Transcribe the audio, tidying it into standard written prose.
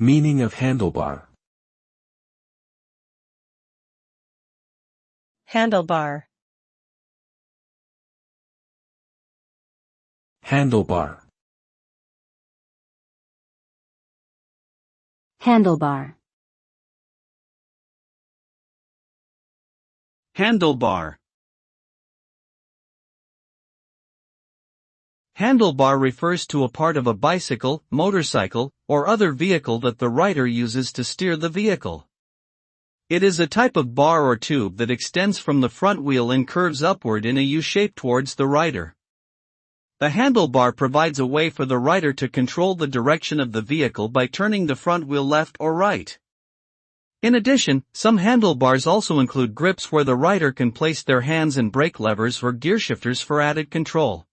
Meaning of handlebar. Handlebar. Handlebar. Handlebar. Handlebar. Handlebar refers to a part of a bicycle, motorcycle, or other vehicle that the rider uses to steer the vehicle. It is a type of bar or tube that extends from the front wheel and curves upward in a U shape towards the rider. The handlebar provides a way for the rider to control the direction of the vehicle by turning the front wheel left or right. In addition, some handlebars also include grips where the rider can place their hands and brake levers or gear shifters for added control.